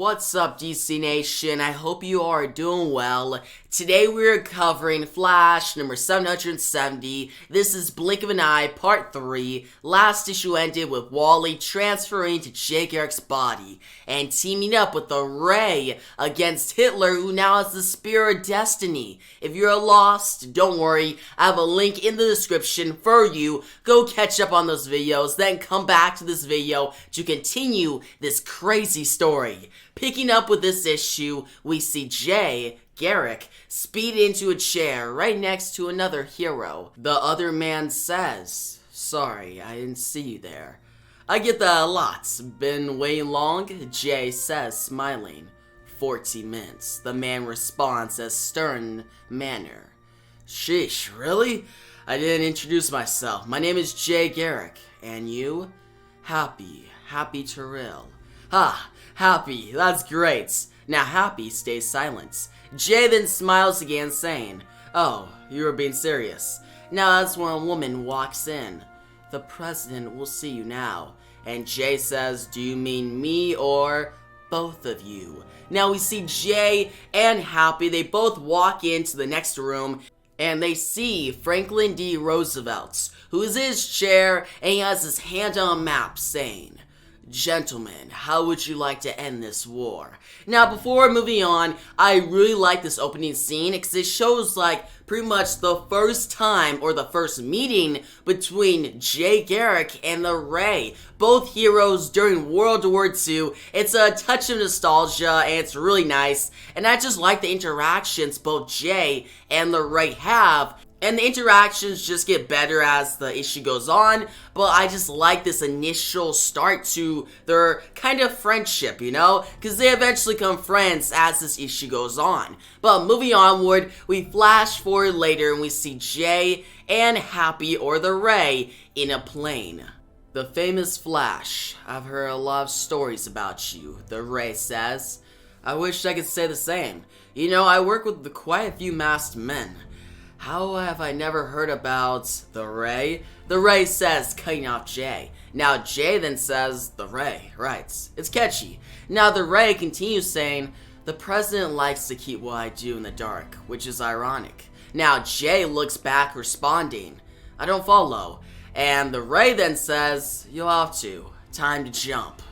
What's up, DC Nation? I hope you are doing well. Today we're covering Flash number 770. This is Blink of an Eye, part 3. Last issue ended with Wally transferring to Jay Garrick's body and teaming up with the Ray against Hitler, who now has the Spear of Destiny. If you're lost, don't worry. I have a link in the description for you. Go catch up on those videos, then come back to this video to continue this crazy story. Picking up with this issue, we see Jay, Garrick, speed into a chair right next to another hero. The other man says, "Sorry, I didn't see you there." I get that a lot. Been waiting long? Jay says, smiling. 40 minutes. The man responds in a stern manner. Sheesh, really? I didn't introduce myself. My name is Jay Garrick. And you? Happy Terrell. Happy, that's great. Now Happy stays silent. Jay then smiles again, saying, "Oh, you were being serious." Now that's when a woman walks in. "The president will see you now." And Jay says, "Do you mean me or both of you?" Now we see Jay and Happy, they both walk into the next room, and they see Franklin D. Roosevelt, who is in his chair, and he has his hand on a map, saying, "Gentlemen, how would you like to end this war?" Now, before moving on, I really like this opening scene because it shows like pretty much the first time or the first meeting between Jay Garrick and the Ray, both heroes during World War II. It's a touch of nostalgia and it's really nice, and I just like the interactions both Jay and the Ray have. And the interactions just get better as the issue goes on, but I just like this initial start to their kind of friendship, you know? Because they eventually become friends as this issue goes on. But moving onward, we flash forward later and we see Jay and Happy, or the Ray, in a plane. "The famous Flash. I've heard a lot of stories about you," the Ray says. "I wish I could say the same. You know, I work with quite a few masked men. How have I never heard about the Ray?" The Ray says, cutting off Jay. Now Jay then says, "The Ray, right. It's catchy." Now the Ray continues saying, "The president likes to keep what I do in the dark," which is ironic. Now Jay looks back, responding, "I don't follow." And the Ray then says, "You'll have to. Time to jump."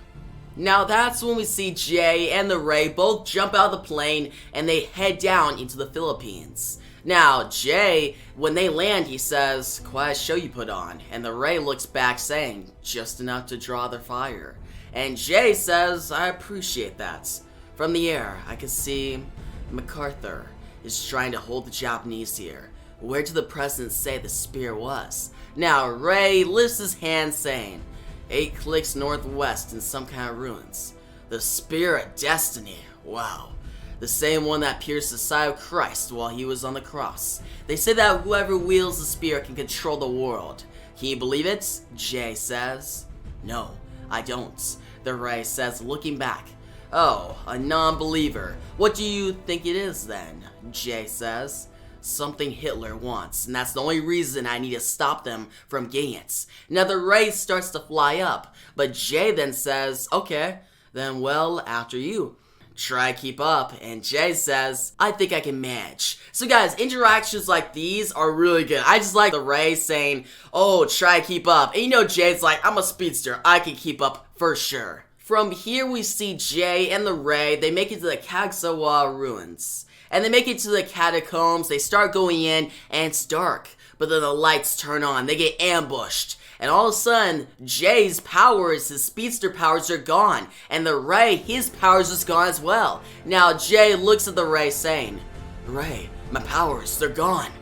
Now that's when we see Jay and the Ray both jump out of the plane and they head down into the Philippines. Now, Jay, when they land, he says, "Quite a show you put on." And the Ray looks back saying, "Just enough to draw their fire." And Jay says, "I appreciate that." From the air, I can see MacArthur is trying to hold the Japanese here. Where did the president say the spear was? Now, Ray lifts his hand saying, 8 clicks northwest in some kind of ruins. The Spear of Destiny. Wow. The same one that pierced the side of Christ while he was on the cross. They say that whoever wields the spear can control the world. Can you believe it? Jay says. "No, I don't," the Ray says, looking back. "Oh, a non-believer. What do you think it is then?" Jay says. "Something Hitler wants, and that's the only reason I need to stop them from getting it." Now the Ray starts to fly up, but Jay then says, "Okay, then well, after you. Try to keep up," and Jay says, "I think I can manage." So guys, interactions like these are really good. I just like the Ray saying, "Oh, try to keep up." And you know Jay's like, "I'm a speedster. I can keep up for sure." From here we see Jay and the Ray, they make it to the Kagsawa ruins. And they make it to the catacombs, they start going in, and it's dark. But then the lights turn on, they get ambushed. And all of a sudden, Jay's powers, his speedster powers are gone. And the Ray, his powers is gone as well. Now Jay looks at the Ray saying, "Ray, my powers, they're gone."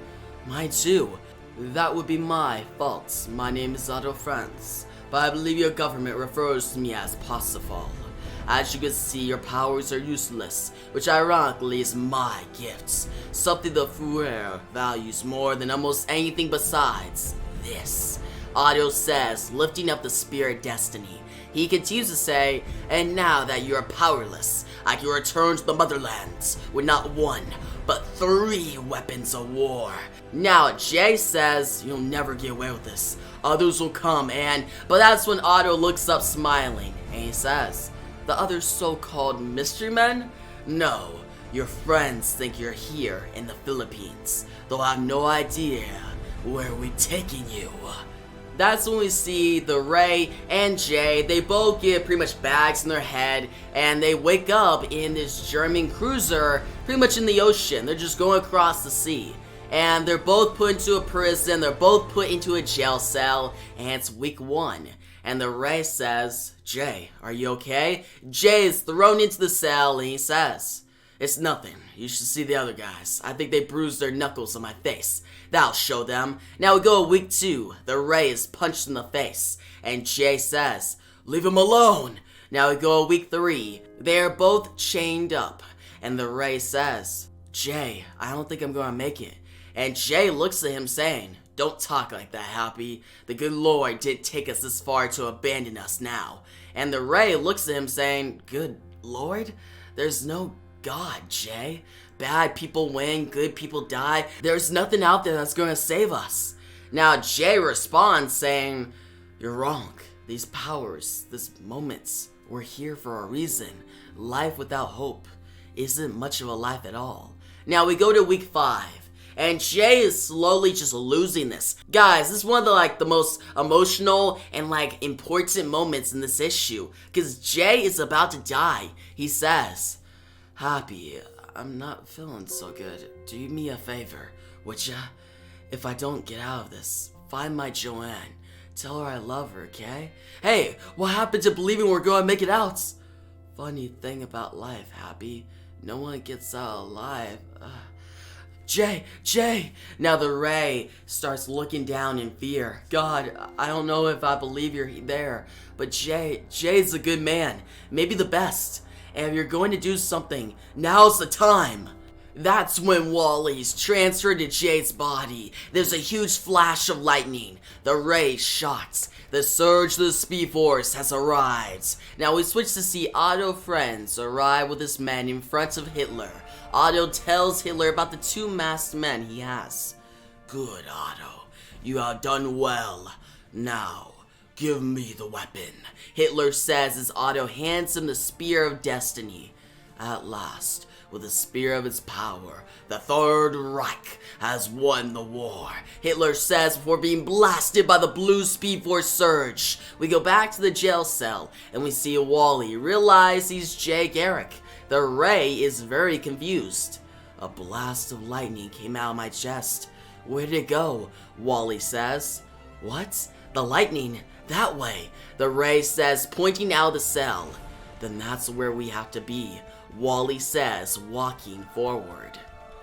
"Mine too." "That would be my fault. My name is Otto Franz, but I believe your government refers to me as Parsifal. As you can see, your powers are useless, which ironically is my gifts. Something the Führer values more than almost anything besides this," Otto says, lifting up the Spear of Destiny. He continues to say, "And now that you are powerless, I can return to the motherland with not 1, but 3 weapons of war." Now Jay says, "You'll never get away with this. Others will come but that's when Otto looks up smiling, and he says, the other so-called mystery men? No, your friends think you're here in the Philippines, though I have no idea where we're taking you. That's when we see the Ray and Jay. They both get pretty much bags in their head, and they wake up in this German cruiser pretty much in the ocean. They're just going across the sea. And they're both put into a prison, they're both put into a jail cell, and it's week 1. And the Ray says, Jay, are you okay? Jay is thrown into the cell, and he says, it's nothing. You should see the other guys. I think they bruised their knuckles on my face. That'll show them. Now we go to week 2. The Ray is punched in the face, and Jay says, leave him alone. Now we go to week 3. They're both chained up, and the Ray says, Jay, I don't think I'm gonna make it. And Jay looks at him saying, don't talk like that, Happy. The good Lord didn't take us this far to abandon us now. And the Ray looks at him saying, good Lord? There's no God, Jay. Bad people win, good people die. There's nothing out there that's going to save us. Now Jay responds saying, you're wrong. These powers, these moments, we're here for a reason. Life without hope isn't much of a life at all. Now we go to week 5. And Jay is slowly just losing this. Guys, this is one of the most emotional and important moments in this issue. Because Jay is about to die. He says, Happy, I'm not feeling so good. Do me a favor, would ya? If I don't get out of this, find my Joanne. Tell her I love her, okay? Hey, what happened to believing we're gonna make it out? Funny thing about life, Happy. No one gets out alive. Jay! Now the Ray starts looking down in fear. God, I don't know if I believe you're there, but Jay's a good man, maybe the best. And if you're going to do something, now's the time. That's when Wally's transferred to Jay's body. There's a huge flash of lightning. The Ray shots. The surge of the Speed Force has arrived. Now we switch to see Otto Friends arrive with his men in front of Hitler. Otto tells Hitler about the 2 masked men he has. Good, Otto. You have done well. Now, give me the weapon, Hitler says as Otto hands him the Spear of Destiny. At last, with the spear of its power, the Third Reich has won the war, Hitler says before being blasted by the blue Speed Force surge. We go back to the jail cell, and we see Wally realize he's Garrick. The Ray is very confused. A blast of lightning came out of my chest. Where did it go? Wally says. What? The lightning? That way, the Ray says, pointing out of the cell. Then that's where we have to be, Wally says, walking forward.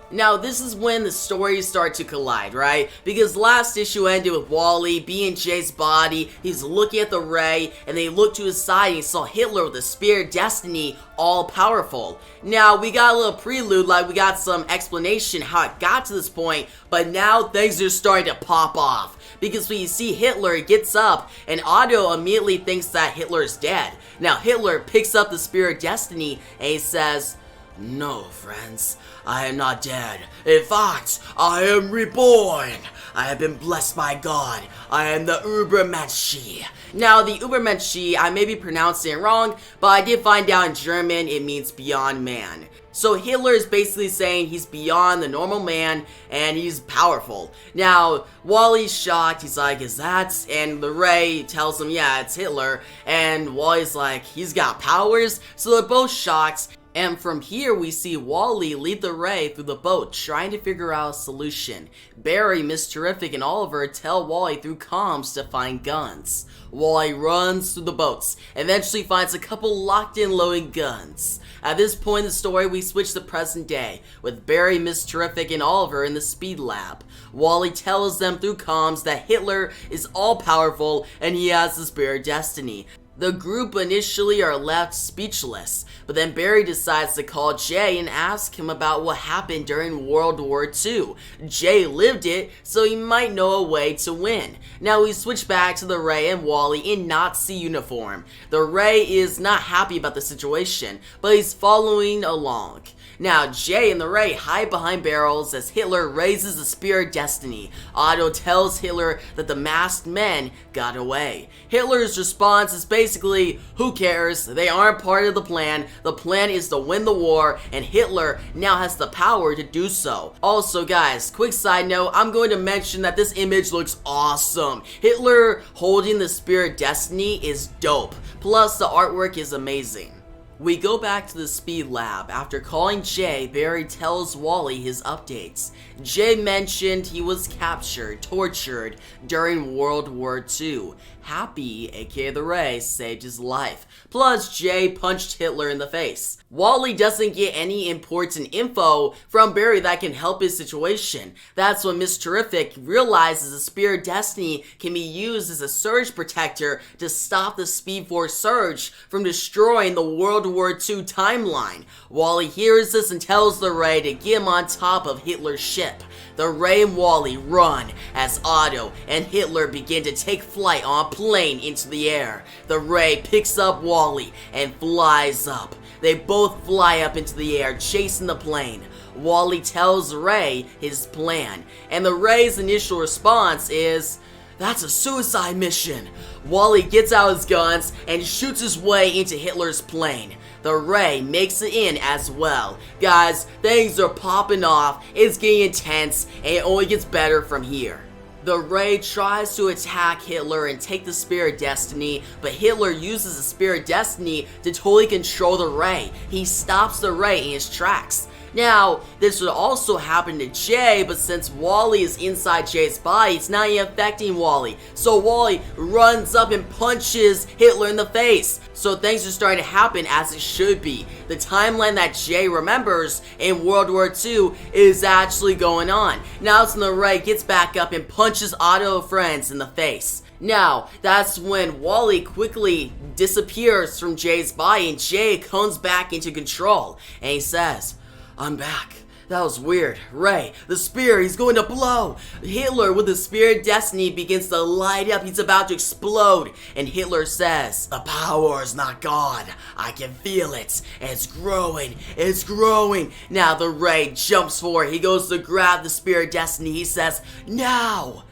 Now, this is when the stories start to collide, right? Because last issue ended with Wally being Jay's body, he's looking at the Ray, and they look to his side and he saw Hitler with the Spear of Destiny, all powerful. Now, we got a little prelude, we got some explanation how it got to this point, but now things are starting to pop off. Because when you see Hitler, he gets up, and Otto immediately thinks that Hitler is dead. Now, Hitler picks up the Spear of Destiny, and he says, no, friends, I am not dead. In fact, I am reborn. I have been blessed by God. I am the Übermensch. Now, the Übermensch, I may be pronouncing it wrong, but I did find out in German it means beyond man. So Hitler is basically saying he's beyond the normal man, and he's powerful. Now, Wally's shocked, he's like, is that? And the Ray tells him, yeah, it's Hitler, and Wally's like, he's got powers? So they're both shocked. And from here, we see Wally lead the Ray through the boat, trying to figure out a solution. Barry, Miss Terrific, and Oliver tell Wally through comms to find guns. Wally runs through the boats, eventually finds a couple locked-in loading guns. At this point in the story, we switch to present day, with Barry, Miss Terrific, and Oliver in the Speed Lab. Wally tells them through comms that Hitler is all-powerful, and he has the Spear of Destiny. The group initially are left speechless, but then Barry decides to call Jay and ask him about what happened during World War II. Jay lived it, so he might know a way to win. Now we switch back to the Ray and Wally in Nazi uniform. The Ray is not happy about the situation, but he's following along. Now, Jay and the Ray hide behind barrels as Hitler raises the Spear of Destiny. Otto tells Hitler that the masked men got away. Hitler's response is basically, who cares? They aren't part of the plan. The plan is to win the war, and Hitler now has the power to do so. Also, guys, quick side note, I'm going to mention that this image looks awesome. Hitler holding the Spear of Destiny is dope. Plus, the artwork is amazing. We go back to the speed lab. After calling Jay, Barry tells Wally his updates. Jay mentioned he was captured, tortured during World War II. Happy, aka the Ray, saved his life. Plus, Jay punched Hitler in the face. Wally doesn't get any important info from Barry that can help his situation. That's when Miss Terrific realizes the Spear of Destiny can be used as a surge protector to stop the Speed Force surge from destroying the World War II timeline. Wally hears this and tells the Ray to get him on top of Hitler's ship. The Ray and Wally run as Otto and Hitler begin to take flight on a plane into the air. The Ray picks up Wally and flies up. They both fly up into the air, chasing the plane. Wally tells Ray his plan, and the Ray's initial response is, "That's a suicide mission." Wally gets out his guns and shoots his way into Hitler's plane. The Ray makes it in as well. Guys, things are popping off, it's getting intense, and it only gets better from here. The Ray tries to attack Hitler and take the Spear of Destiny, but Hitler uses the Spear of Destiny to totally control the Ray. He stops the Ray in his tracks. Now, this would also happen to Jay, but since Wally is inside Jay's body, it's not even affecting Wally. So Wally runs up and punches Hitler in the face. So things are starting to happen as it should be. The timeline that Jay remembers in World War II is actually going on. Now it's when the Ray gets back up and punches Otto Friends in the face. Now, that's when Wally quickly disappears from Jay's body and Jay comes back into control. And he says, "I'm back. That was weird. Ray, the spear, he's going to blow." Hitler with the Spear of Destiny begins to light up. He's about to explode. And Hitler says, "The power is not gone. I can feel it. It's growing. It's growing." Now the Ray jumps forward. He goes to grab the Spear of Destiny. He says, "Now."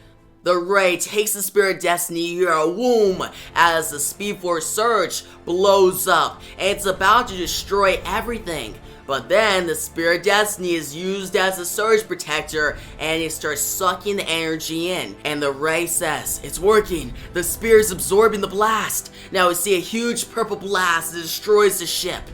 The Ray takes the Spear of Destiny, you hear a whoom as the Speed Force surge blows up. And it's about to destroy everything. But then the Spear of Destiny is used as a surge protector and it starts sucking the energy in. And the Ray says, "It's working. The spear is absorbing the blast." Now we see a huge purple blast that destroys the ship.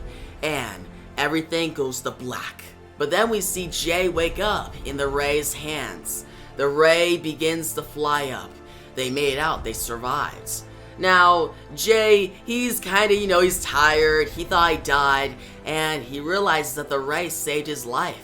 And everything goes to black. But then we see Jay wake up in the Ray's hands. The Ray begins to fly up. They made it out. They survived. Now, Jay, he's kind of, he's tired. He thought he died. And he realizes that the Ray saved his life.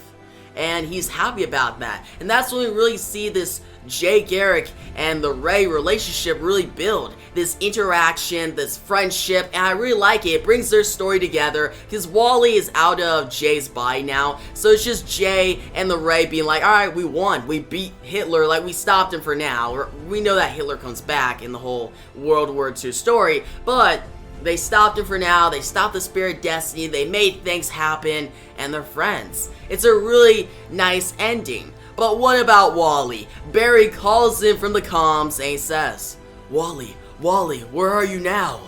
And he's happy about that. And that's when we really see this Jay Garrick and the Ray relationship really build. This interaction, this friendship, and I really like it. It brings their story together because Wally is out of Jay's body now. So it's just Jay and the Ray being like, alright, we won. We beat Hitler. Like, we stopped him for now. We know that Hitler comes back in the whole World War II story. But they stopped him for now. They stopped the Spear of Destiny. They made things happen. And they're friends. It's a really nice ending. But what about Wally? Barry calls him from the comms and he says, Wally, where are you now?"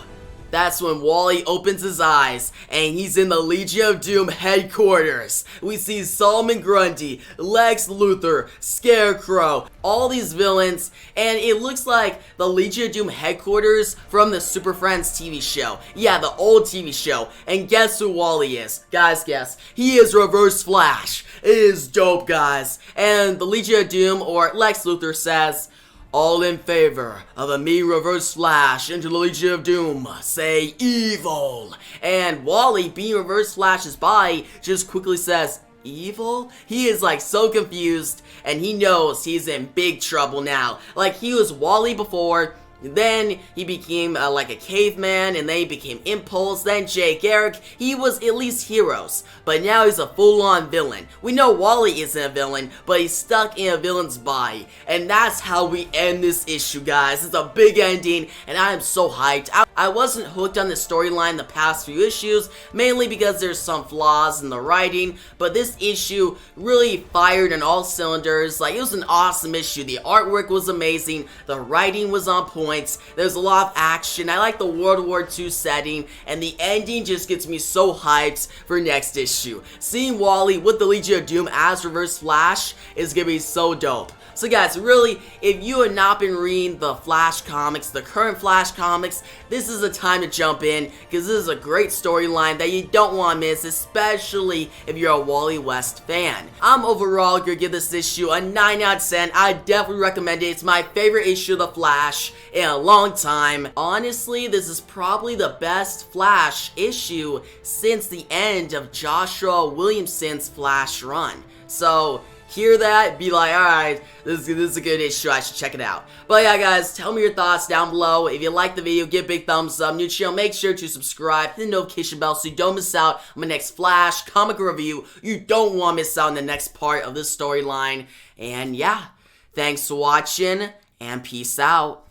That's when Wally opens his eyes and he's in the Legion of Doom headquarters. We see Solomon Grundy, Lex Luthor, Scarecrow, all these villains, and it looks like the Legion of Doom headquarters from the Super Friends TV show. Yeah, the old TV show. And guess who Wally is? Guys, guess. He is Reverse Flash. It is dope, guys. And the Legion of Doom, or Lex Luthor, says, "All in favor of a me Reverse Flash into the Legion of Doom, say evil." And Wally, being Reverse Flash's body, just quickly says, "Evil?" He is like so confused, and he knows he's in big trouble now. Like, he was Wally before, Then he became like a caveman, and then he became Impulse, then Garrick. He was at least heroes, but now he's a full-on villain. We know Wally isn't a villain, but he's stuck in a villain's body, and that's how we end this issue, guys. It's a big ending, and I am so hyped. I wasn't hooked on the storyline the past few issues, mainly because there's some flaws in the writing, but this issue really fired on all cylinders. Like, it was an awesome issue. The artwork was amazing, the writing was on point, there's a lot of action, I like the World War II setting, and the ending just gets me so hyped for next issue. Seeing Wally with the Legion of Doom as Reverse Flash is gonna be so dope. So guys, really, if you have not been reading the Flash comics, the current Flash comics, this is the time to jump in, because this is a great storyline that you don't want to miss, especially if you're a Wally West fan. I'm overall going to give this issue a 9 out of 10. I definitely recommend it. It's my favorite issue of the Flash in a long time. Honestly, this is probably the best Flash issue since the end of Joshua Williamson's Flash run. So, hear that, be like, alright, this is a good issue, I should check it out. But yeah, guys, tell me your thoughts down below. If you like the video, give a big thumbs up. New channel, make sure to subscribe, hit the notification bell so you don't miss out on my next Flash comic review. You don't want to miss out on the next part of this storyline. And yeah, thanks for watching, and peace out.